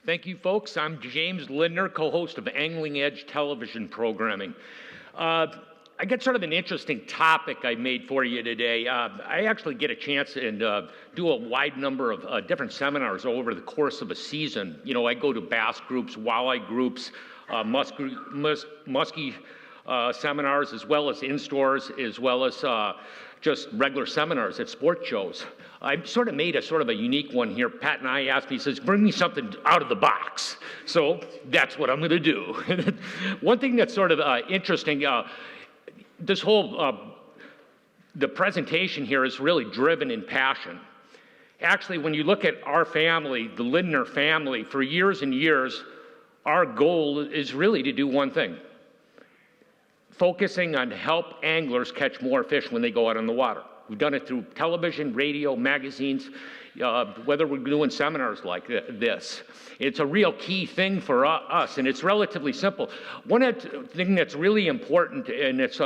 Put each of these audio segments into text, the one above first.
Thank you, folks. I'm James Lindner, co-host of Angling Edge television programming. I got sort of an interesting topic I made for you today. I actually get a chance and do a wide number of different seminars over the course of a season. You know, I go to bass groups, walleye groups, muskie seminars, as well as in-stores, as well as just regular seminars at sport shows. I sort of made a unique one here. Pat and I asked me, he says, bring me something out of the box. So that's what I'm going to do. One thing that's sort of interesting, this whole, the presentation here is really driven in passion. Actually, when you look at our family, the Lindner family, for years and years, our goal is really to do one thing: focusing on help anglers catch more fish when they go out on the water. We've done it through television, radio, magazines, whether we're doing seminars like this. It's a real key thing for us, and it's relatively simple. One thing that's really important, and it's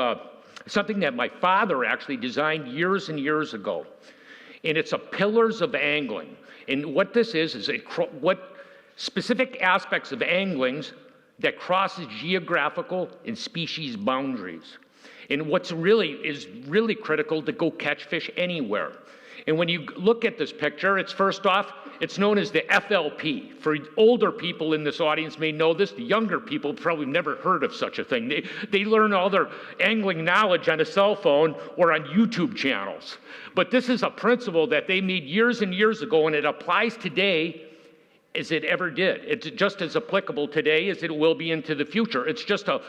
something that my father actually designed years and years ago, and it's a pillars of angling. And what this is what specific aspects of angling that crosses geographical and species boundaries. And what's really critical to go catch fish anywhere. And when you look at this picture, first off, it's known as the FLP. For older people in this audience may know this. The younger people probably never heard of such a thing. They learn all their angling knowledge on a cell phone or on YouTube channels. But this is a principle that they made years and years ago, and it applies today as it ever did. It's just as applicable today as it will be into the future. It's just a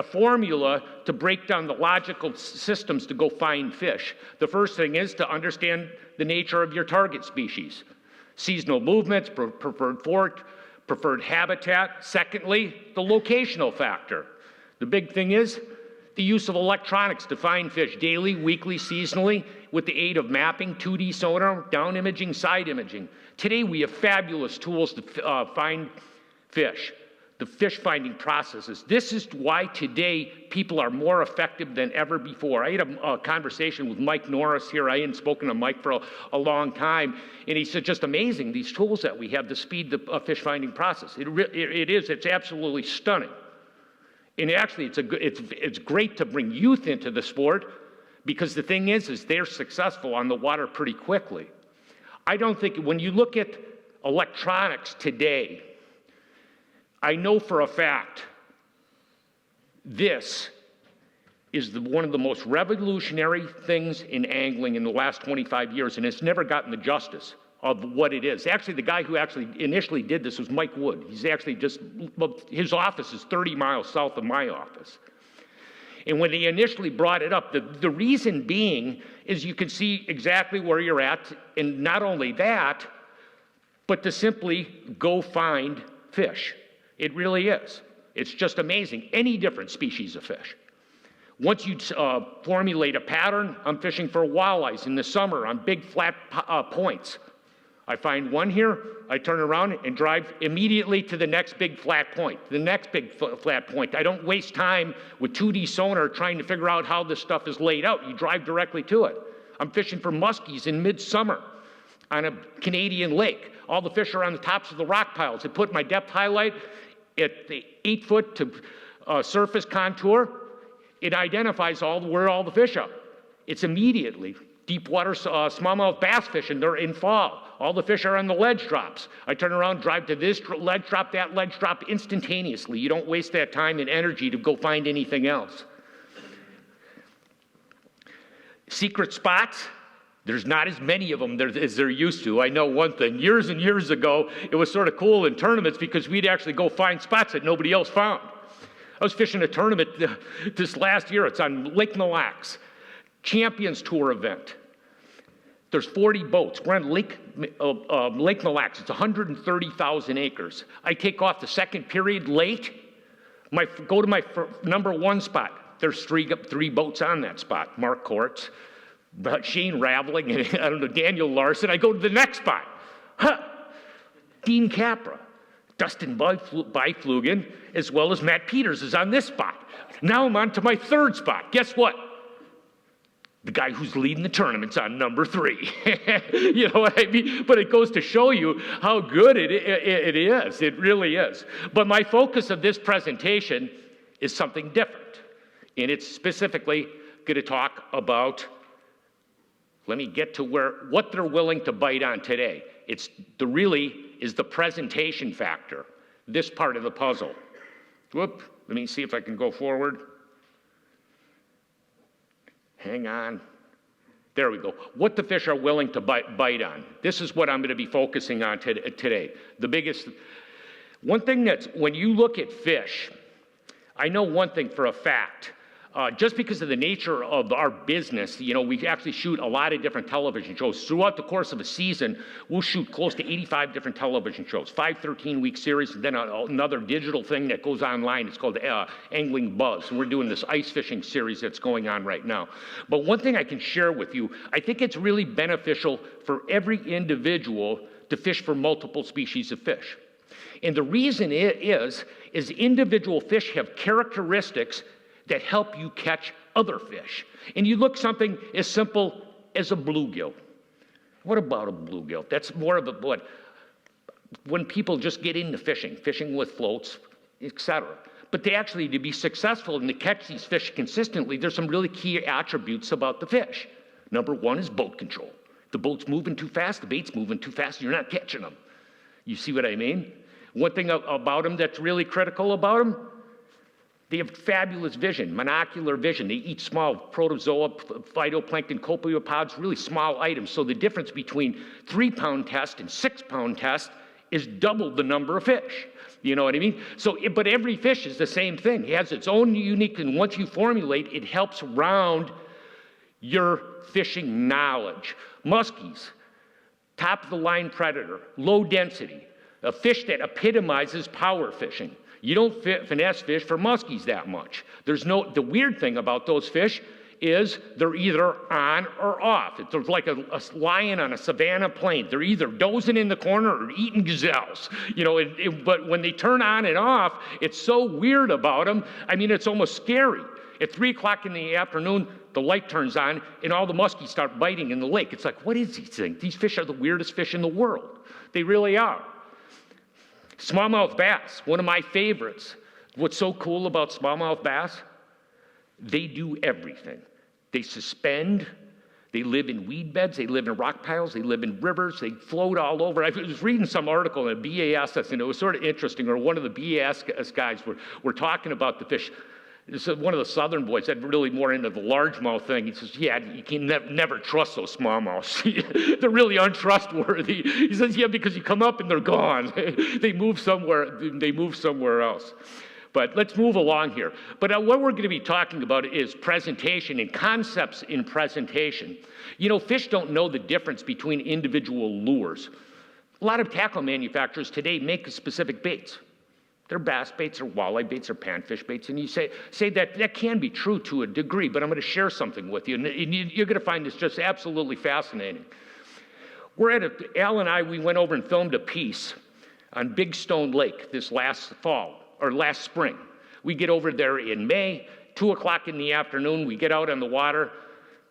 formula to break down the logical systems to go find fish. The first thing is to understand the nature of your target species. Seasonal movements, preferred fort, preferred habitat. Secondly, the locational factor. The big thing is the use of electronics to find fish daily, weekly, seasonally, with the aid of mapping, 2D sonar, down imaging, side imaging. Today we have fabulous tools to find fish, the fish finding processes. This is why today people are more effective than ever before. I had a conversation with Mike Norris here. I hadn't spoken to Mike for a long time, and he said, just amazing, these tools that we have to speed the fish finding process. It's absolutely stunning. And actually, it's great to bring youth into the sport, because the thing is they're successful on the water pretty quickly. I don't think, when you look at electronics today, I know for a fact this is one of the most revolutionary things in angling in the last 25 years, and it's never gotten the justice of what it is. Actually, the guy who actually initially did this was Mike Wood. He's actually his office is 30 miles south of my office. And when they initially brought it up, the reason being is you can see exactly where you're at, and not only that, but to simply go find fish. It really is. It's just amazing. Any different species of fish. Once you formulate a pattern, I'm fishing for walleyes in the summer on big flat points. I find one here, I turn around and drive immediately to the next big flat point, the next big flat point. I don't waste time with 2D sonar trying to figure out how this stuff is laid out. You drive directly to it. I'm fishing for muskies in midsummer on a Canadian lake. All the fish are on the tops of the rock piles. I put my depth highlight at the 8-foot to surface contour. It identifies where all the fish are. It's immediately. Deep water smallmouth bass fishing, they're in fall. All the fish are on the ledge drops. I turn around, drive to this ledge drop, that ledge drop instantaneously. You don't waste that time and energy to go find anything else. Secret spots, there's not as many of them as there used to. I know one thing. Years and years ago, it was sort of cool in tournaments because we'd actually go find spots that nobody else found. I was fishing a tournament this last year. It's on Lake Mille Lacs. Champions Tour event. There's 40 boats. We're on Lake Mille Lacs. It's 130,000 acres. I take off the second period late. Go to my number one spot. There's three boats on that spot. Mark Kortz, Shane Raveling, and I don't know, Daniel Larson. I go to the next spot. Dean Capra, Dustin Byflugen, as well as Matt Peters is on this spot. Now I'm on to my third spot. Guess what? The guy who's leading the tournament's on number 3. You know what I mean? But it goes to show you how good it is. It really is. But my focus of this presentation is something different. And it's specifically going to talk about, let me get to what they're willing to bite on today. Really is the presentation factor, this part of the puzzle. Whoop, let me see if I can go forward. Hang on. There we go. What the fish are willing to bite on. This is what I'm going to be focusing on today. One thing when you look at fish, I know one thing for a fact. Just because of the nature of our business, we actually shoot a lot of different television shows. Throughout the course of a season, we'll shoot close to 85 different television shows, 5 13-week series, and then another digital thing that goes online. It's called Angling Buzz, and we're doing this ice fishing series that's going on right now. But one thing I can share with you, I think it's really beneficial for every individual to fish for multiple species of fish. And the reason is individual fish have characteristics that help you catch other fish. And you look something as simple as a bluegill. What about a bluegill? That's more of when people just get into fishing with floats, etc. But to be successful and to catch these fish consistently, there's some really key attributes about the fish. Number 1 is boat control. The boat's moving too fast, the bait's moving too fast, you're not catching them. You see what I mean? One thing about them that's really critical about them, they have fabulous vision, monocular vision. They eat small protozoa, phytoplankton, copepods, really small items. So the difference between 3-pound test and 6-pound test is double the number of fish. You know what I mean? But every fish is the same thing. It has its own unique, and once you formulate, it helps round your fishing knowledge. Muskies, top of the line predator, low density, a fish that epitomizes power fishing. You don't finesse fish for muskies that much. The weird thing about those fish is they're either on or off. They're like a lion on a savanna plain. They're either dozing in the corner or eating gazelles. But when they turn on and off, it's so weird about them. I mean, it's almost scary. At 3 o'clock in the afternoon, the light turns on and all the muskies start biting in the lake. It's like, what is these things? These fish are the weirdest fish in the world. They really are. Smallmouth bass, one of my favorites. What's so cool about smallmouth bass? They do everything. They suspend, they live in weed beds, they live in rock piles, they live in rivers, they float all over. I was reading some article in BASS, and it was sort of interesting, or one of the BASS guys were talking about the fish. One of the southern boys that really more into the largemouth thing. He says, yeah, you can never trust those smallmouths. They're really untrustworthy. He says, yeah, because you come up and they're gone. They move somewhere else. But let's move along here. But what we're going to be talking about is presentation and concepts in presentation. Fish don't know the difference between individual lures. A lot of tackle manufacturers today make specific baits. They're bass baits or walleye baits or panfish baits, and you say that can be true to a degree, but I'm going to share something with you, and you're going to find this just absolutely fascinating. Al and I, we went over and filmed a piece on Big Stone Lake this last spring. We get over there in May, 2 o'clock in the afternoon, we get out on the water,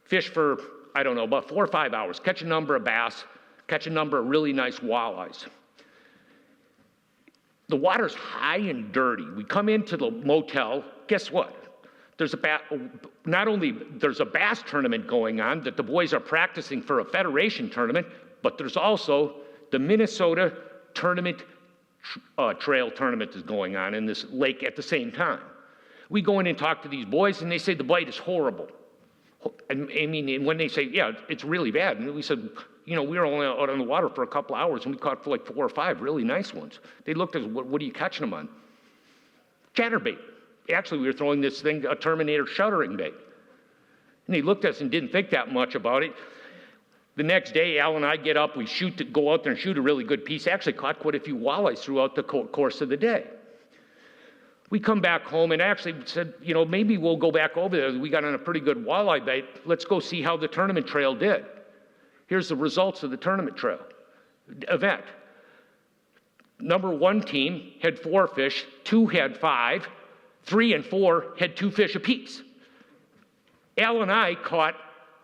fish for, about 4 or 5 hours, catch a number of bass, catch a number of really nice walleyes. The water's high and dirty. We come into the motel, guess what? There's a bass tournament going on that the boys are practicing for a federation tournament, but there's also the Minnesota tournament, trail tournament is going on in this lake at the same time. We go in and talk to these boys, and they say the bite is horrible. And when they say, yeah, it's really bad, and we said, we were only out on the water for a couple hours, and we caught for like 4 or 5 really nice ones. They looked at us, what are you catching them on? Chatterbait. Actually, we were throwing this thing, a Terminator shuttering bait. And they looked at us and didn't think that much about it. The next day, Al and I get up, we go out there and shoot a really good piece. Actually caught quite a few walleyes throughout the course of the day. We come back home and actually said, maybe we'll go back over there. We got on a pretty good walleye bait. Let's go see how the tournament trail did. Here's the results of the tournament trail event. Number 1 team had 4 fish, 2 had 5, 3 and 4 had 2 fish apiece. Al and I caught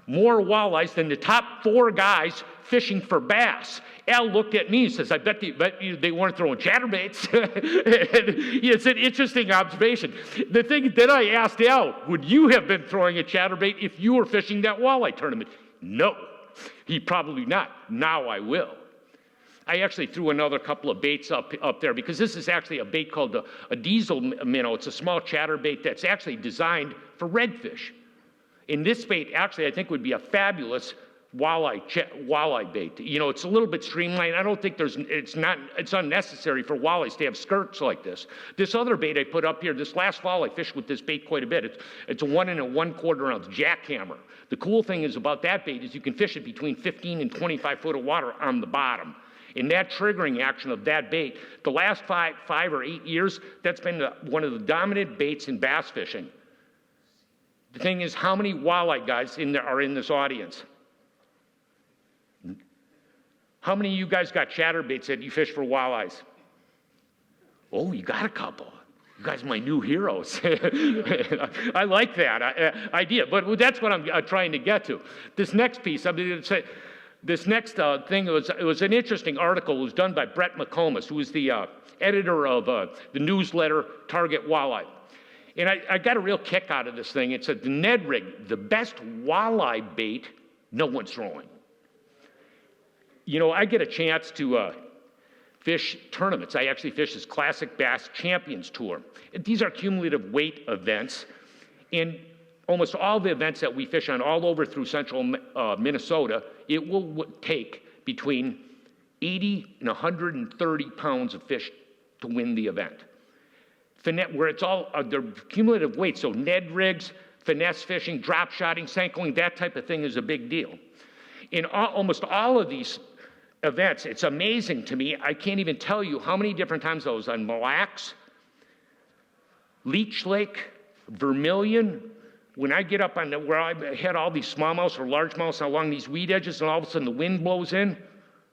more walleyes than the top 4 guys fishing for bass. Al looked at me and says, I bet they weren't throwing chatterbaits. It's an interesting observation. The thing that I asked Al, would you have been throwing a chatterbait if you were fishing that walleye tournament? No, he probably not. Now I will. I actually threw another couple of baits up there because this is actually a bait called a diesel minnow. It's a small chatterbait that's actually designed for redfish. And this bait actually I think would be a fabulous walleye bait. You know, it's a little bit streamlined. I don't think it's unnecessary for walleyes to have skirts like this. This other bait I put up here, this last fall I fished with this bait quite a bit. It's a 1 1/4 ounce jackhammer. The cool thing is about that bait is you can fish it between 15 and 25 foot of water on the bottom. And that triggering action of that bait, the last 5 or 8 years, that's been one of the dominant baits in bass fishing. The thing is, how many walleye guys are in this audience? How many of you guys got chatterbaits that you fish for walleyes? Oh, you got a couple. You guys are my new heroes. I like that idea, but that's what I'm trying to get to. This next piece, I'm going to say, this next thing, it was an interesting article. It was done by Brett McComas, who is the editor of the newsletter Target Walleye. And I got a real kick out of this thing. It said, the Ned rig, the best walleye bait no one's throwing. You know, I get a chance to fish tournaments. I actually fish this Classic Bass Champions Tour. These are cumulative weight events. And almost all the events that we fish on all over through central Minnesota, it will take between 80 and 130 pounds of fish to win the event. Where it's all, they're cumulative weight, so Ned rigs, finesse fishing, drop shotting, sankling, that type of thing is a big deal. In almost all of these events, it's amazing to me, I can't even tell you how many different times I was on Mille Lacs, Leech Lake, Vermilion. When I get up on where I had all these smallmouths or largemouths along these weed edges and all of a sudden the wind blows in,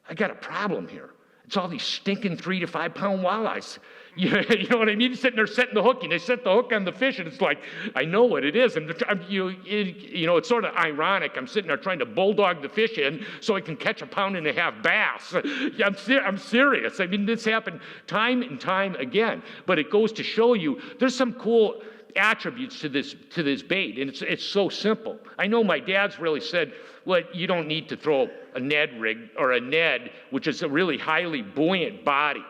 I got a problem here. It's all these stinking 3 to 5 pound walleyes. You know what I mean? You're sitting there setting the hook, and they set the hook on the fish, and it's like, I know what it is. And it's sort of ironic. I'm sitting there trying to bulldog the fish in so I can catch a 1.5 pound bass. I'm serious. I mean, this happened time and time again. But it goes to show you there's some cool attributes to this bait, and it's so simple. I know my dad's really said, well, you don't need to throw a Ned rig or a Ned, which is a really highly buoyant body.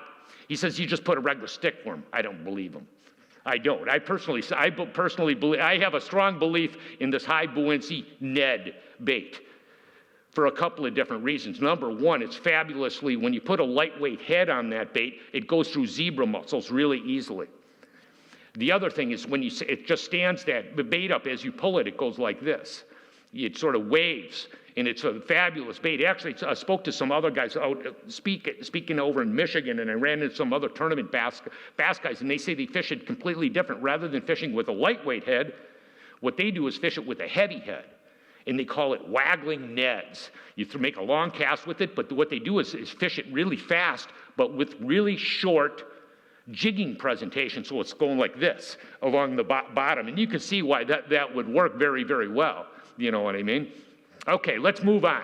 He says you just put a regular stick worm. I don't believe him. I don't. I personally believe, I have a strong belief in this high buoyancy Ned bait for a couple of different reasons. Number one, it's fabulously, when you put a lightweight head on that bait, it goes through zebra mussels really easily. The other thing is when it just stands the bait up as you pull it, it goes like this. It sort of waves, and it's a fabulous bait. Actually, I spoke to some other guys out speaking over in Michigan, and I ran into some other tournament bass guys, and they say they fish it completely different. Rather than fishing with a lightweight head, what they do is fish it with a heavy head, and they call it waggling Neds. You make a long cast with it, but what they do is fish it really fast, but with really short jigging presentation, so it's going like this along the bottom, and you can see why that would work very, very well. You know what I mean? Okay, let's move on.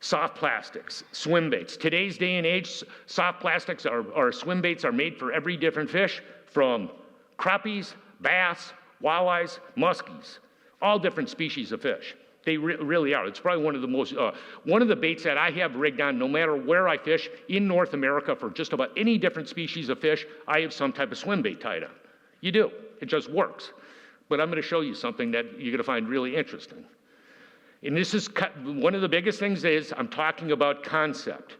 Soft plastics, swim baits. Today's day and age, soft plastics or swim baits are made for every different fish, from crappies, bass, walleyes, muskies, all different species of fish. They really are. It's probably one of the baits that I have rigged on no matter where I fish in North America for just about any different species of fish. I have some type of swim bait tied on. You do. It just works. But I'm going to show you something that you're going to find really interesting. And this is one of the biggest things is I'm talking about concept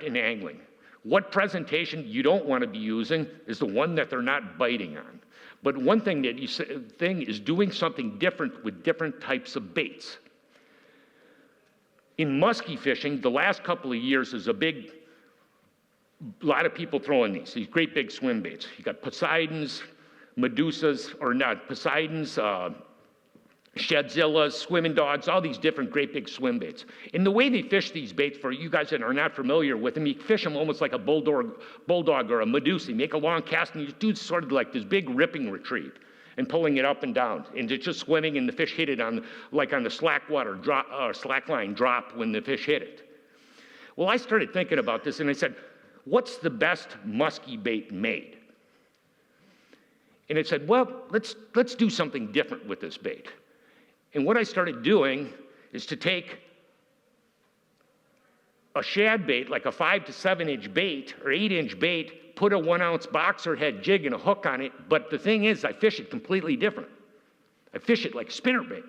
in angling. What presentation you don't want to be using is the one that they're not biting on. But one thing that is doing something different with different types of baits. In muskie fishing, the last couple of years is a lot of people throwing these great big swim baits. You got Poseidons, Medusas, or not Poseidons, Shadzillas, swimming dogs, all these different great big swim baits. And the way they fish these baits, for you guys that are not familiar with them, you fish them almost like a bulldog or a Medusa. You make a long cast and you do sort of like this big ripping retrieve. and pulling it up and down. And it's just swimming, and the fish hit it on the slack water drop, slack line drop when the fish hit it. Well, I started thinking about this, and I said, what's the best muskie bait made? And I said, well, let's do something different with this bait. And what I started doing is to take a shad bait, like a 5 to 7 inch bait or 8 inch bait, put a 1 ounce boxer head jig and a hook on it. But the thing is, I fish it completely different. I fish it like spinner bait.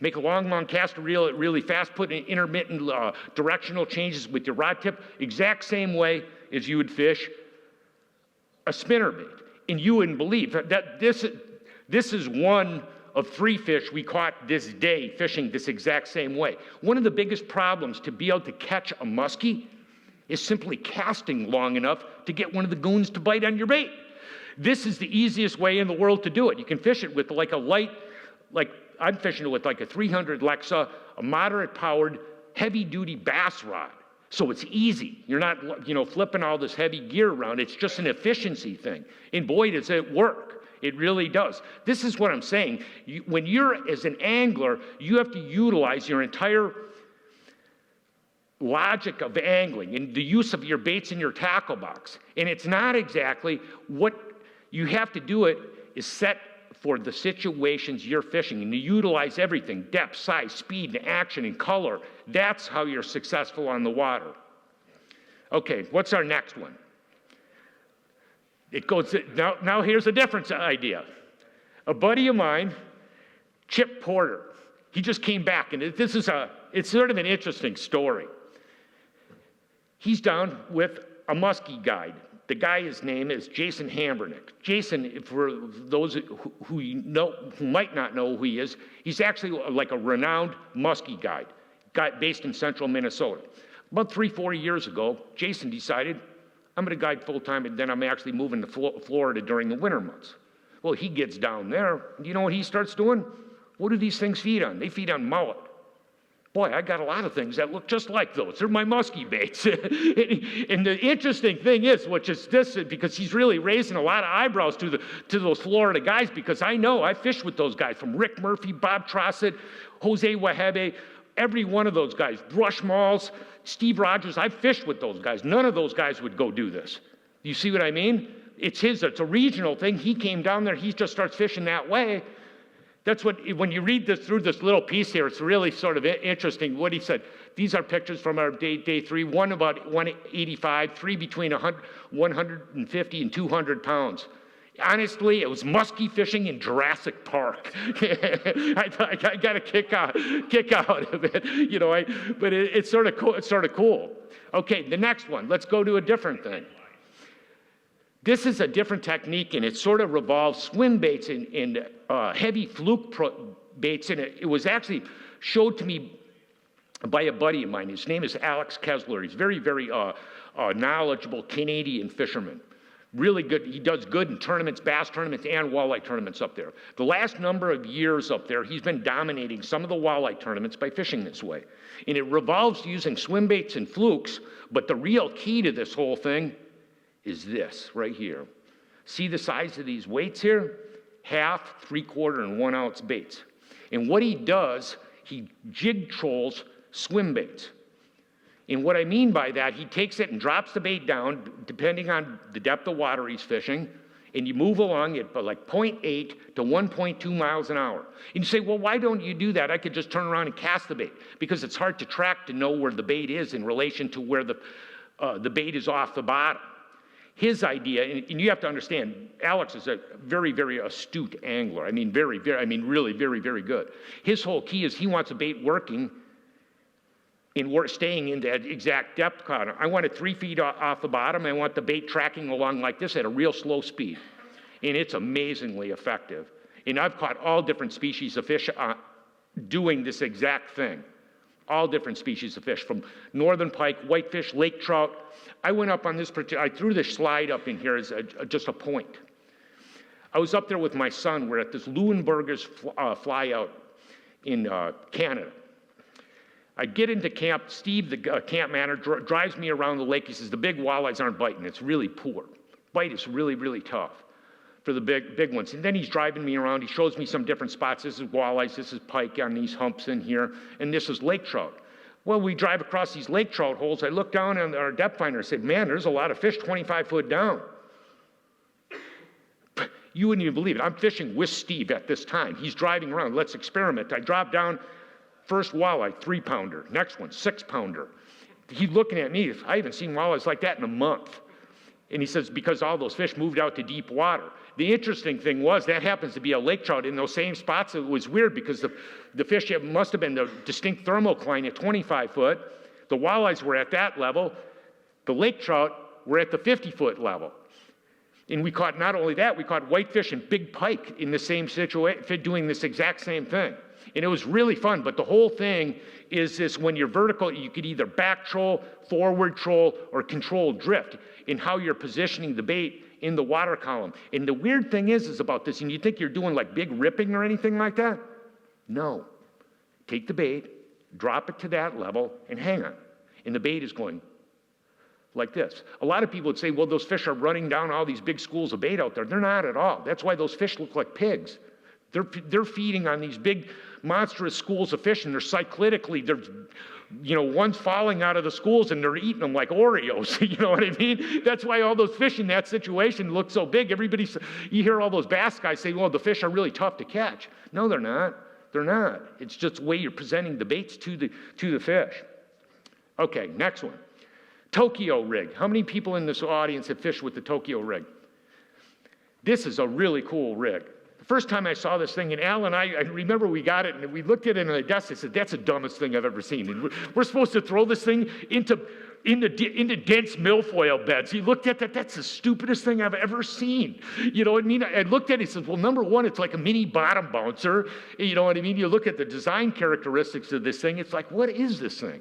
Make a long cast, reel it really fast, put in intermittent directional changes with your rod tip, exact same way as you would fish a spinner bait. And you wouldn't believe that this is one of 3 fish we caught this day fishing this exact same way. One of the biggest problems to be able to catch a muskie is simply casting long enough to get one of the goons to bite on your bait. This is the easiest way in the world to do it. You can fish it with like a light, like I'm fishing it with like a 300 Lexa, a moderate powered, heavy duty bass rod. So it's easy. You're not, flipping all this heavy gear around. It's just an efficiency thing. And boy, does it work. It really does. This is what I'm saying. When you're, as an angler, you have to utilize your entire logic of angling and the use of your baits in your tackle box. And it's not exactly what you have to do. It is set for the situations you're fishing, and you utilize everything: depth, size, speed, and action, and color. That's how you're successful on the water. Okay, what's our next one? It goes, now here's a different idea. A buddy of mine, Chip Porter, he just came back, and it's sort of an interesting story. He's down with a muskie guide. The guy's name is Jason Hambernick. Jason, for those who might not know who he is, he's actually like a renowned muskie guide based in central Minnesota. About 3-4 years ago, Jason decided, I'm going to guide full-time, and then I'm actually moving to Florida during the winter months. Well, he gets down there, and you know what he starts doing? What do these things feed on? They feed on mullet. Boy, I got a lot of things that look just like those. They're my muskie baits. And the interesting thing is, which is this, because he's really raising a lot of eyebrows to those Florida guys, because I fished with those guys, from Rick Murphy, Bob Trossett, Jose Wahebe, every one of those guys, Brush Malls, Steve Rogers. I fished with those guys. None of those guys would go do this. You see what I mean? It's a regional thing. He came down there, he just starts fishing that way. That's what, when you read this through this little piece here, it's really sort of interesting what he said. These are pictures from our day 3, one about 185, 3 between 150 and 200 pounds. Honestly, it was muskie fishing in Jurassic Park. I got a kick out of it, but it's sort of cool. It's sort of cool. Okay, the next one. Let's go to a different thing. This is a different technique, and it sort of revolves swim baits and heavy fluke baits, and it was actually showed to me by a buddy of mine. His name is Alex Kessler. He's very, very knowledgeable Canadian fisherman. Really good. He does good in tournaments, bass tournaments, and walleye tournaments up there. The last number of years up there, he's been dominating some of the walleye tournaments by fishing this way. And it revolves using swim baits and flukes, but the real key to this whole thing is this right here. See the size of these weights here? 1/2, 3/4, and 1 ounce baits. And what he does, he jig trolls swim baits. And what I mean by that, he takes it and drops the bait down, depending on the depth of water he's fishing, and you move along at like 0.8 to 1.2 miles an hour. And you say, well, why don't you do that? I could just turn around and cast the bait. Because it's hard to track to know where the bait is in relation to where the bait is off the bottom. His idea, and you have to understand, Alex is a very, very astute angler. I mean, really very, very good. His whole key is he wants a bait working and we're staying in that exact depth pattern. I want it 3 feet off the bottom. I want the bait tracking along like this at a real slow speed. And it's amazingly effective. And I've caught all different species of fish doing this exact thing. All different species of fish, from northern pike, whitefish, lake trout. I went up on this I threw this slide up in here as just a point. I was up there with my son. We're at this Leuenberger's fly out in Canada. I get into camp. Steve, the camp manager, drives me around the lake. He says, the big walleyes aren't biting. It's really poor. Bite is really, really tough. for the big ones. And then he's driving me around. He shows me some different spots. This is walleyes, this is pike on these humps in here, and this is lake trout. Well, we drive across these lake trout holes. I look down on our depth finder and said, man, there's a lot of fish 25 foot down. You wouldn't even believe it. I'm fishing with Steve at this time. He's driving around. Let's experiment. I drop down, first walleye, 3-pounder. Next one, 6-pounder. He's looking at me. I haven't seen walleyes like that in a month. And he says, because all those fish moved out to deep water. The interesting thing was that happens to be a lake trout in those same spots. It was weird because the fish must have been the distinct thermocline at 25 foot. The walleyes were at that level. The lake trout were at the 50-foot level. And we caught, not only that, we caught whitefish and big pike in the same situation, doing this exact same thing. And it was really fun, but the whole thing is this: when you're vertical, you could either back troll, forward troll, or control drift in how you're positioning the bait in the water column. And the weird thing is about this, and you think you're doing like big ripping or anything like that? No. Take the bait, drop it to that level, and hang on. And the bait is going like this. A lot of people would say, well, those fish are running down all these big schools of bait out there. They're not at all. That's why those fish look like pigs. They're feeding on these big, monstrous schools of fish, and they're cyclically, one's falling out of the schools and they're eating them like Oreos. You know what I mean? That's why all those fish in that situation look so big. You hear all those bass guys say, well, the fish are really tough to catch. No, they're not. They're not. It's just the way you're presenting the baits to the fish. Okay, next one. Tokyo rig. How many people in this audience have fished with the Tokyo rig? This is a really cool rig. The first time I saw this thing, and Al and I remember we got it, and we looked at it on the desk. I said, that's the dumbest thing I've ever seen. And we're supposed to throw this thing into dense milfoil beds. He looked at that. That's the stupidest thing I've ever seen. You know what I mean? I looked at it. He says, well, number one, it's like a mini bottom bouncer. You know what I mean? You look at the design characteristics of this thing. It's like, what is this thing?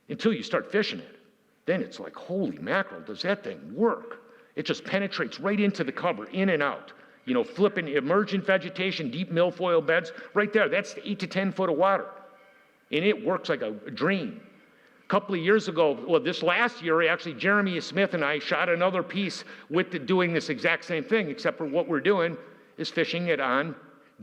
Until you start fishing it. Then it's like, holy mackerel, does that thing work? It just penetrates right into the cover, in and out. Flipping emergent vegetation, deep milfoil beds, right there. That's 8 to 10 foot of water. And it works like a dream. A couple of years ago, well, this last year, actually, Jeremy Smith and I shot another piece doing this exact same thing, except for what we're doing is fishing it on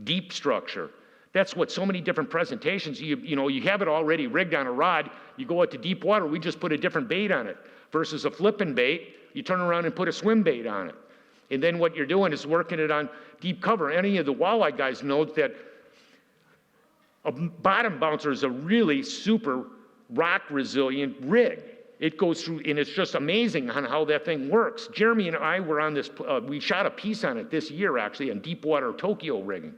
deep structure. That's what so many different presentations, you have it already rigged on a rod, you go out to deep water, we just put a different bait on it. Versus a flipping bait, you turn around and put a swim bait on it. And then what you're doing is working it on deep cover. Any of the walleye guys know that a bottom bouncer is a really super rock resilient rig. It goes through, and it's just amazing on how that thing works. Jeremy and I were on this, we shot a piece on it this year actually on deep water Tokyo rigging.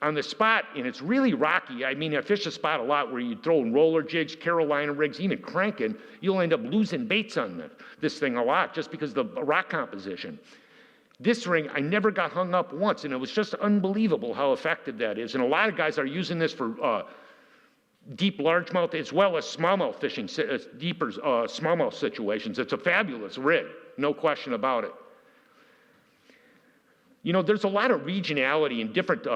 On the spot, and it's really rocky. I mean, I fish a spot a lot where you throw in roller jigs, Carolina rigs, even cranking. You'll end up losing baits on this thing a lot just because of the rock composition. This ring, I never got hung up once, and it was just unbelievable how effective that is. And a lot of guys are using this for deep largemouth as well as smallmouth fishing, deeper smallmouth situations. It's a fabulous rig, no question about it. There's a lot of regionality and different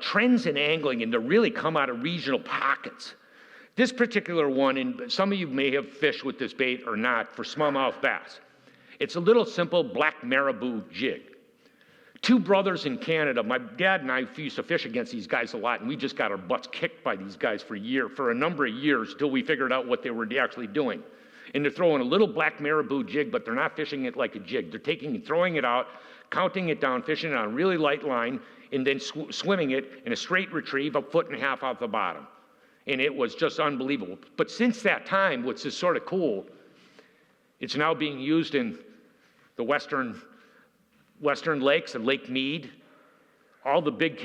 trends in angling, and they really come out of regional pockets. This particular one, and some of you may have fished with this bait or not, for smallmouth bass. It's a little simple black Marabou Jig. Two brothers in Canada, my dad and I used to fish against these guys a lot, and we just got our butts kicked by these guys for a number of years till we figured out what they were actually doing. And they're throwing a little black Marabou Jig, but they're not fishing it like a jig. They're taking and throwing it out, counting it down, fishing it on a really light line, and then swimming it in a straight retrieve, 1.5 feet off the bottom. And it was just unbelievable. But since that time, which is sort of cool, it's now being used in the western lakes and Lake Mead, all the big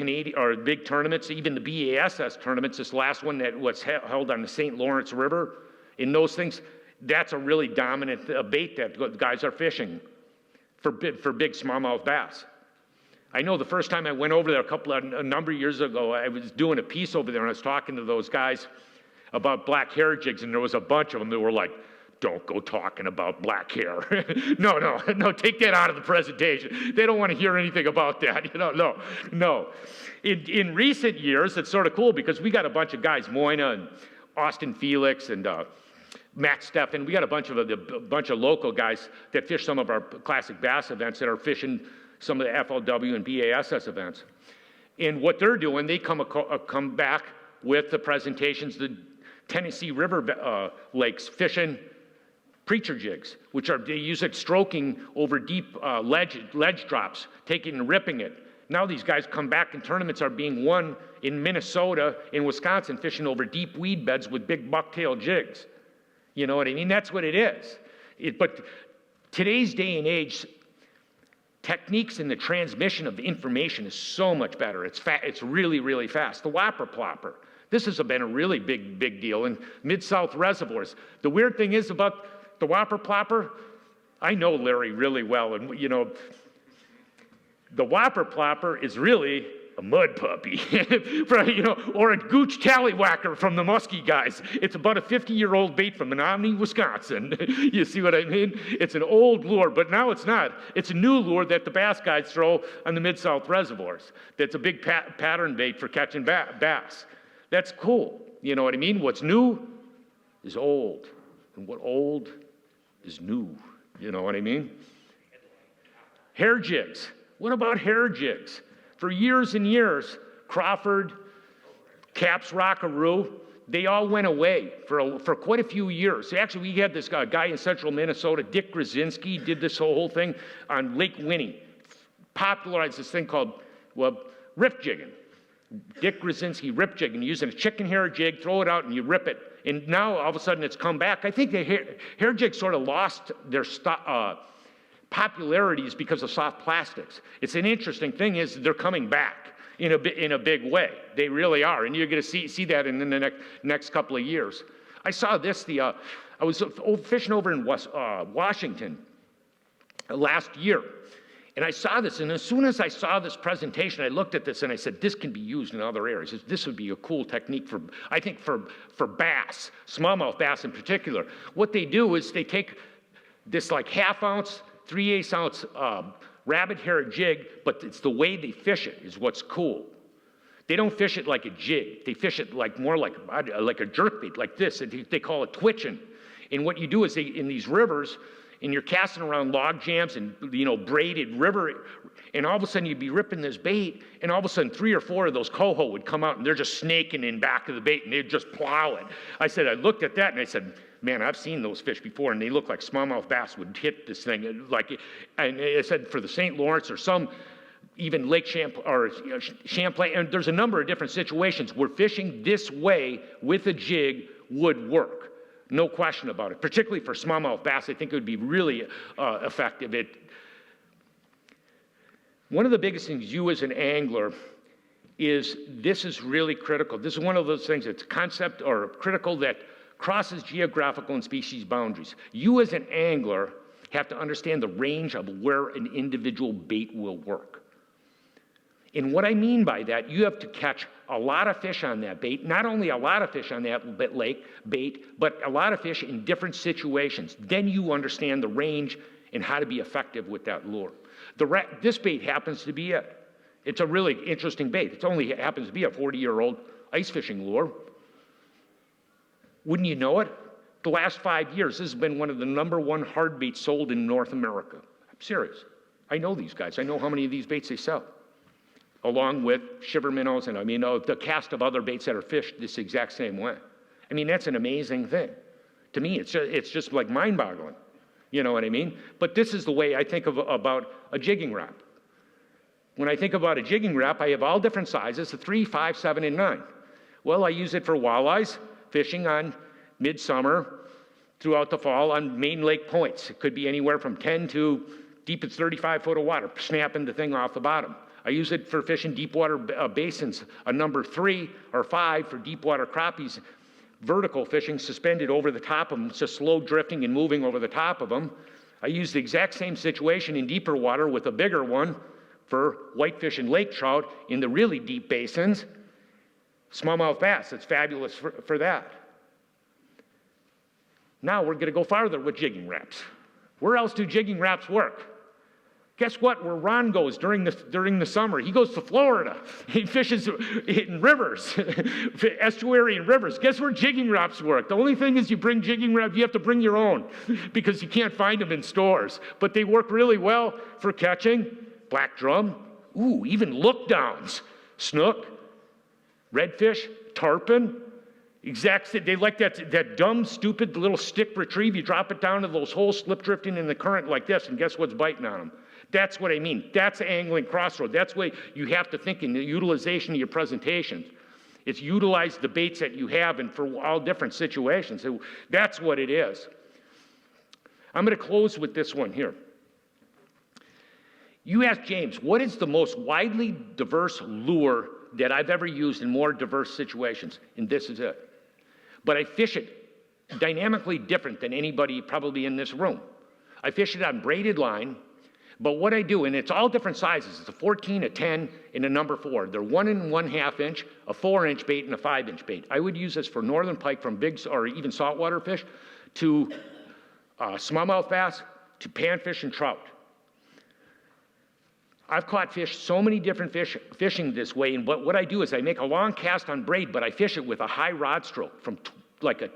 big tournaments, even the BASS tournaments. This last one that was held on the St. Lawrence River, in those things, that's a really dominant bait that guys are fishing for big smallmouth bass. I know the first time I went over there a number of years ago, I was doing a piece over there and I was talking to those guys about black hair jigs, and there was a bunch of them that were like, don't go talking about black hair. No, take that out of the presentation. They don't want to hear anything about that. No. In recent years, it's sort of cool because we got a bunch of guys, Moyna and Austin Felix and Matt Steffen, we got a bunch of local guys that fish some of our classic bass events that are fishing some of the FLW and BASS events. And what they're doing, they come back with the presentations, the Tennessee River lakes fishing preacher jigs, which they use it stroking over deep ledge drops, taking and ripping it. Now these guys come back and tournaments are being won in Minnesota, in Wisconsin, fishing over deep weed beds with big bucktail jigs. You know what I mean? That's what it is. But today's day and age, techniques in the transmission of information is so much better. It's really, really fast. The whopper plopper. This has been a really big deal in Mid-South reservoirs. The weird thing is about the whopper plopper, I know Larry really well, and you know, the whopper plopper is really a Mudpuppy, or a gooch tallywhacker from the Muskie guys. It's about a 50-year-old bait from Menominee, Wisconsin. You see what I mean? It's an old lure, but now it's not. It's a new lure that the bass guys throw on the Mid-South reservoirs. That's a big pattern bait for catching bass. That's cool. You know what I mean? What's new is old, and what old is new. You know what I mean? Hair jigs. What about hair jigs? For years and years, Crawford, Caps Rockaroo, they all went away for quite a few years. Actually, we had this guy in central Minnesota, Dick Grzinski, did this whole thing on Lake Winnie, popularized this thing called, rip jigging. Dick Grzinski rip jigging, using a chicken hair jig, throw it out and you rip it. And now all of a sudden it's come back. I think the hair jig sort of lost their popularity is because of soft plastics. It's an interesting thing is they're coming back in a big way. They really are, and you're going to see that in the next couple of years. I saw this. I was fishing over in Washington last year, and I saw this. And as soon as I saw this presentation, I looked at this and I said, "This can be used in other areas. This would be a cool technique for bass, smallmouth bass in particular." What they do is they take this like half-ounce, 3/8 ounce rabbit hair jig, but it's the way they fish it is what's cool. They don't fish it like a jig. They fish it more like a jerkbait, like this. They call it twitching. And what you do is in these rivers, and you're casting around log jams and braided river, and all of a sudden you'd be ripping this bait, and all of a sudden 3 or 4 of those coho would come out, and they're just snaking in back of the bait, and they'd just plow it. I looked at that, and I said, man, I've seen those fish before, and they look like smallmouth bass would hit this thing. And I said for the St. Lawrence or some, even Lake Champlain, and there's a number of different situations where fishing this way with a jig would work. No question about it. Particularly for smallmouth bass, I think it would be really effective. One of the biggest things you as an angler this is really critical. This is one of those things that's concept or critical that crosses geographical and species boundaries. You as an angler have to understand the range of where an individual bait will work. And what I mean by that, you have to catch a lot of fish on that bait, not only a lot of fish on that bait, but a lot of fish in different situations. Then you understand the range and how to be effective with that lure. This bait happens to be it. It's a really interesting bait. It only happens to be a 40-year-old ice fishing lure. Wouldn't you know it? The last 5 years, this has been one of the #1 hard baits sold in North America. I'm serious. I know these guys. I know how many of these baits they sell, along with shiver minnows and the cast of other baits that are fished this exact same way. I mean, that's an amazing thing. To me, it's just like mind-boggling. You know what I mean? But this is the way I think about a jigging rap. When I think about a jigging rap, I have all different sizes, the 3, 5, 7, and 9. Well, I use it for walleyes, fishing on midsummer, throughout the fall on main lake points. It could be anywhere from 10 to deep as 35 foot of water, snapping the thing off the bottom. I use it for fishing deep water basins, a number 3 or 5 for deep water crappies, vertical fishing suspended over the top of them, just slow drifting and moving over the top of them. I use the exact same situation in deeper water with a bigger one for whitefish and lake trout in the really deep basins. Smallmouth bass, it's fabulous for that. Now we're going to go farther with jigging wraps. Where else do jigging wraps work? Guess what? Where Ron goes during the summer, he goes to Florida. He fishes in rivers, estuary and rivers. Guess where jigging wraps work? The only thing is you bring jigging wraps, you have to bring your own because you can't find them in stores. But they work really well for catching black drum, even look downs, snook, redfish, tarpon. They like that dumb, stupid little stick retrieve. You drop it down to those holes, slip drifting in the current like this, and guess what's biting on them? That's what I mean. That's angling crossroad. That's what you have to think in the utilization of your presentations. It's utilize the baits that you have and for all different situations. So that's what it is. I'm going to close with this one here. You asked James, what is the most widely diverse lure that I've ever used in more diverse situations? And this is it. But I fish it dynamically different than anybody probably in this room. I fish it on braided line, but what I do, and it's all different sizes. It's a 14, a 10, and a number 4. They're 1 1/2 inch, a 4-inch bait, and a 5-inch bait. I would use this for northern pike from big or even saltwater fish to smallmouth bass to panfish and trout. I've caught fish, so many different fish fishing this way, and what I do is I make a long cast on braid, but I fish it with a high rod stroke from like a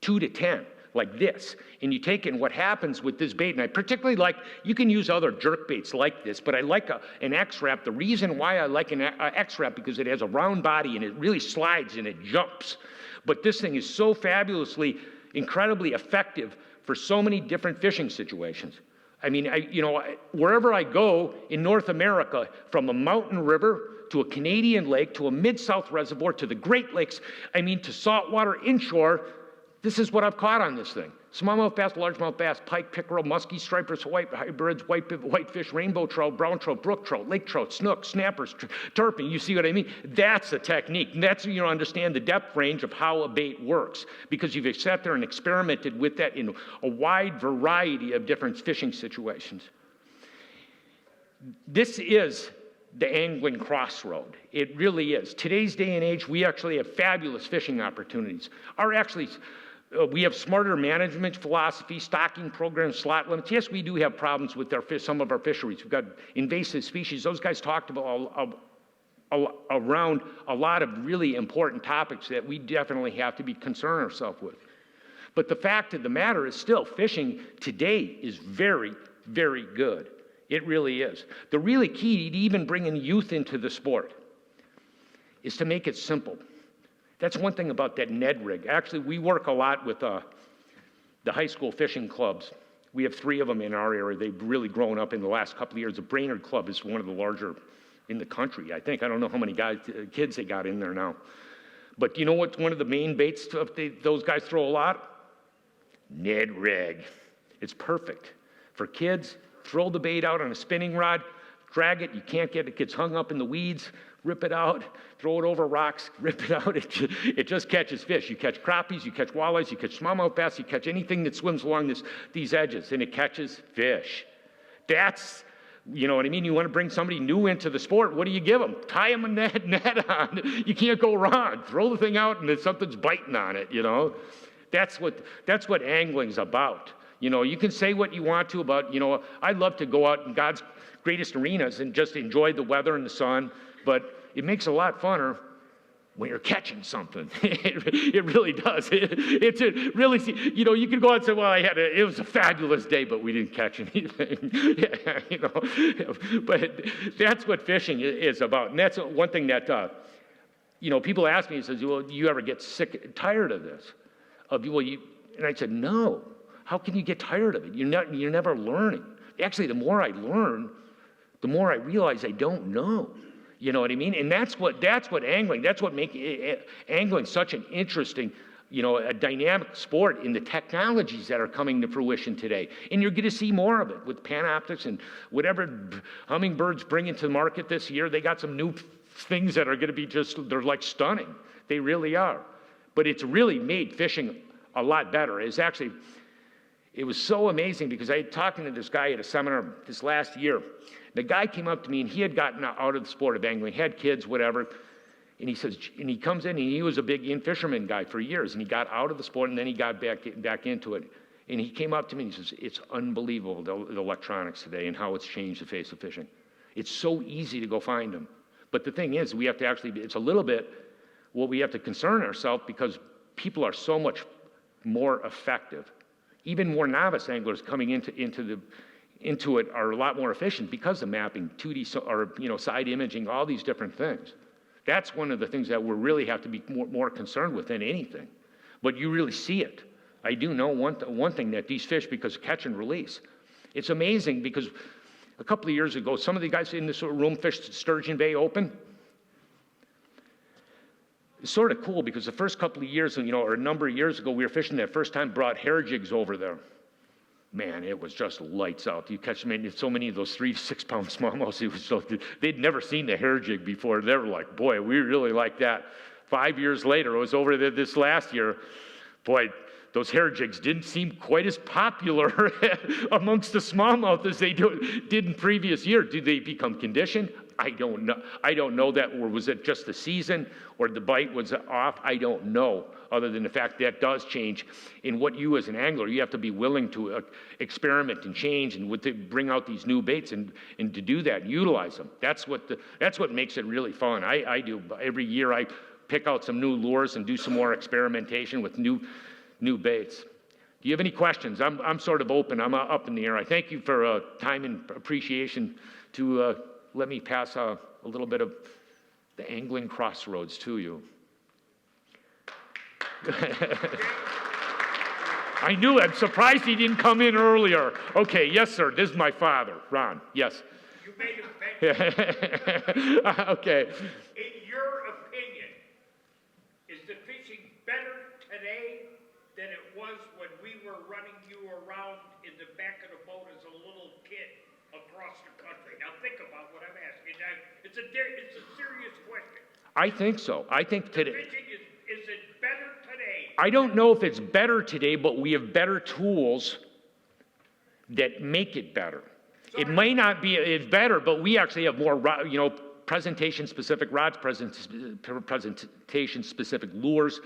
2 to 10, like this. And you take it, and what happens with this bait, and I particularly like, you can use other jerk baits like this, but I like an X-Wrap. The reason why I like an X-Wrap, because it has a round body, and it really slides, and it jumps. But this thing is so fabulously, incredibly effective for so many different fishing situations. I mean, wherever I go in North America, from a mountain river to a Canadian lake to a Mid-South reservoir to the Great Lakes, to saltwater inshore, this is what I've caught on this thing. Smallmouth bass, largemouth bass, pike, pickerel, muskie, stripers, white hybrids, whitefish, rainbow trout, brown trout, brook trout, lake trout, snook, snappers, tarpon. You see what I mean? That's a technique. And that's, understand the depth range of how a bait works, because you've sat there and experimented with that in a wide variety of different fishing situations. This is the angling crossroad. It really is. Today's day and age, we actually have fabulous fishing opportunities. We have smarter management philosophy, stocking programs, slot limits. Yes, we do have problems with some of our fisheries. We've got invasive species. Those guys talked about around a lot of really important topics that we definitely have to be concerned ourselves with. But the fact of the matter is still, fishing today is very, very good. It really is. The really key to even bringing youth into the sport is to make it simple. That's one thing about that Ned rig. Actually, we work a lot with the high school fishing clubs. We have 3 of them in our area. They've really grown up in the last couple of years. The Brainerd Club is one of the larger in the country, I think. I don't know how many kids they got in there now. But you know what's one of the main baits those guys throw a lot? Ned rig. It's perfect. For kids, throw the bait out on a spinning rod, drag it, you can't get it, it gets hung up in the weeds, rip it out, throw it over rocks, rip it out, it just catches fish. You catch crappies, you catch walleyes, you catch smallmouth bass, you catch anything that swims along these edges, and it catches fish. That's, you know what I mean? You want to bring somebody new into the sport, what do you give them? Tie them a net on. You can't go wrong. Throw the thing out and then something's biting on it, That's what angling's about. You can say what you want to about, I'd love to go out in God's greatest arenas and just enjoy the weather and the sun, but it makes a lot funner when you're catching something. It really does. It's really, you can go out and say, well, it was a fabulous day, but we didn't catch anything. But that's what fishing is about. And that's one thing that, people ask me, well, do you ever get tired of this? And I said, no. How can you get tired of it? You're never learning. Actually, the more I learn, the more I realize I don't know. You know what I mean? And that's what makes angling such an interesting, a dynamic sport in the technologies that are coming to fruition today. And you're going to see more of it with Panoptics and whatever Humminbird's bringing to the market this year. They got some new things that are going to be they're like stunning. They really are. But it's really made fishing a lot better. It was so amazing because I had talking to this guy at a seminar this last year. The guy came up to me and he had gotten out of the sport of angling, had kids, whatever. And he says, and he comes in and he was a big fisherman guy for years, and he got out of the sport and then he got back into it. And he came up to me and he says, it's unbelievable, the electronics today and how it's changed the face of fishing. It's so easy to go find them. But the thing is, we have to actually, it's a little bit what we have to concern ourselves, because people are so much more effective. Even more novice anglers coming into it are a lot more efficient because of mapping, 2D or side imaging, all these different things. That's one of the things that we really have to be more concerned with than anything. But you really see it. I do know one thing, that these fish, because of catch and release, it's amazing, because a couple of years ago, some of the guys in this room fished Sturgeon Bay Open. It's sort of cool, because the first couple of years, or a number of years ago, we were fishing that first time, brought hair jigs over there. Man, it was just lights out. You catch so many of those 3 to 6 pound smallmouths. They'd never seen the hair jig before. They were like, boy, we really like that. 5 years later, I was over there this last year. Boy, those hair jigs didn't seem quite as popular amongst the smallmouth as they did in previous years. Did they become conditioned? I don't know. I don't know that, or was it just the season, or the bite was off? I don't know, other than the fact that does change. In what you as an angler, you have to be willing to experiment and change, and bring out these new baits, and to do that, utilize them. That's what makes it really fun. I do. Every year I pick out some new lures and do some more experimentation with new baits. Do you have any questions? I'm sort of open. I'm up in the air. I thank you for time and appreciation to let me pass a little bit of the angling Crossroads to you. I knew it. I'm surprised he didn't come in earlier. Okay, yes, sir. This is my father, Ron. Yes. You made him thank you. Okay. In your opinion, is the fishing better today than it was when we were running you around in the back of the boat as a little kid across the country? Now think about what I'm asking. It's a serious question. I think so. I think today. Fishing is it better today? I don't know if it's better today, but we have better tools that make it better. It may not be it's better, but we actually have more, presentation-specific rods, presentation-specific lures,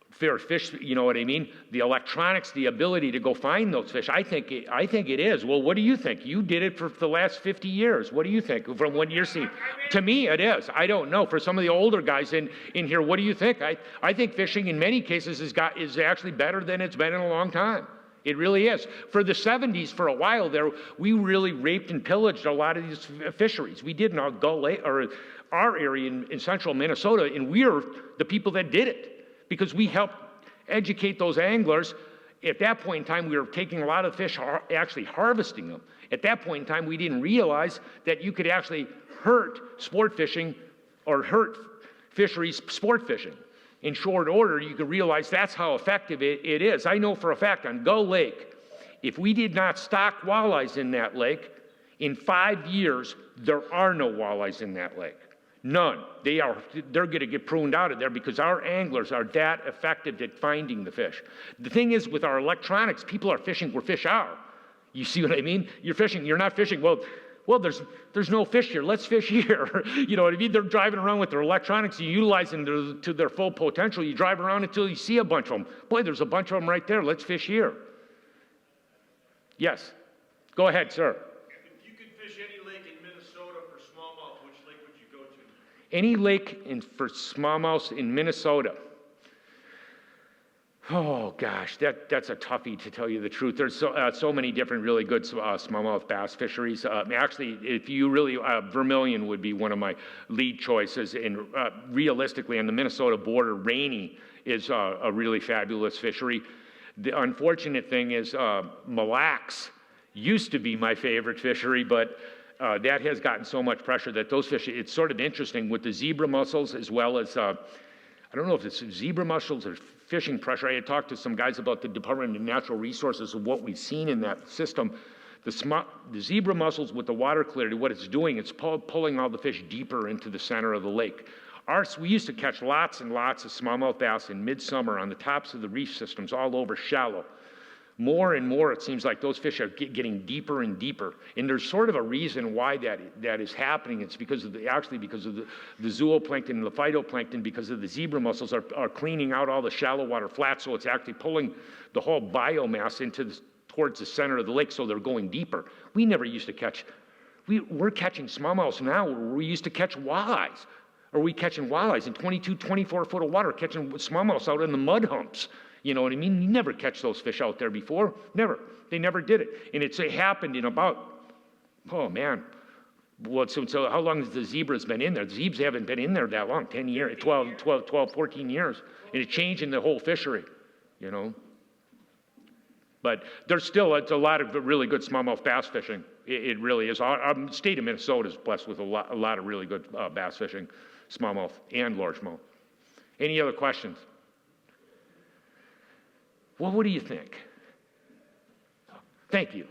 fair fish, you know what I mean? The electronics, the ability to go find those fish. I think it is. Well, what do you think? You did it for the last 50 years. What do you think from what you're seeing? To me, it is. I don't know. For some of the older guys in here, what do you think? I think fishing in many cases is actually better than it's been in a long time. It really is. For the 70s, for a while there, we really raped and pillaged a lot of these fisheries. We did in our Gull Lake, or our area in central Minnesota, and we're the people that did it, because we helped educate those anglers. At that point in time, we were taking a lot of fish, actually harvesting them. At that point in time, we didn't realize that you could actually hurt sport fishing, or hurt fisheries sport fishing. In short order, you can realize that's how effective it is. I know for a fact on Gull Lake, if we did not stock walleyes in that lake, in 5 years, there are no walleyes in that lake. None. They're going to get pruned out of there, because our anglers are that effective at finding the fish. The thing is, with our electronics, people are fishing where fish are. You see what I mean? You're fishing, you're not fishing, well, there's no fish here. Let's fish here. You know what I mean? They're driving around with their electronics, you utilize them to their full potential. You drive around until you see a bunch of them. Boy, there's a bunch of them right there. Let's fish here. Yes. Go ahead, sir. If you could fish any lake in Minnesota for smallmouth, which lake would you go to? Any lake for smallmouth in Minnesota. Oh gosh, that's a toughie, to tell you the truth. There's so many different really good smallmouth bass fisheries. Actually, if you really, Vermilion would be one of my lead choices. And realistically, on the Minnesota border, Rainy is a really fabulous fishery. The unfortunate thing is, Mille Lacs used to be my favorite fishery, but that has gotten so much pressure that those fish, it's sort of interesting with the zebra mussels, as well as, I don't know if it's zebra mussels or fishing pressure. I had talked to some guys about the Department of Natural Resources of what we've seen in that system. The zebra mussels, with the water clarity, what it's doing, it's pulling all the fish deeper into the center of the lake. We used to catch lots and lots of smallmouth bass in midsummer on the tops of the reef systems all over shallow. More and more, it seems like those fish are getting deeper and deeper. And there's sort of a reason why that is happening. It's because of because of the zooplankton and the phytoplankton, because of the zebra mussels are cleaning out all the shallow water flats. So it's actually pulling the whole biomass towards the center of the lake. So they're going deeper. We never used to catch, we're catching smallmouths now where we used to catch walleyes. Are we catching walleyes in 22, 24 foot of water, catching smallmouths out in the mud humps? You know what I mean? You never catch those fish out there before. Never. They never did it. And it happened in about, oh man, so how long has the zebras been in there? The zebras haven't been in there that long, 10 years, 12, 14 years. And it's changing the whole fishery, you know. But there's still a lot of really good smallmouth bass fishing. It really is. Our state of Minnesota is blessed with a lot of really good bass fishing, smallmouth and largemouth. Any other questions? Well, what do you think? Thank you.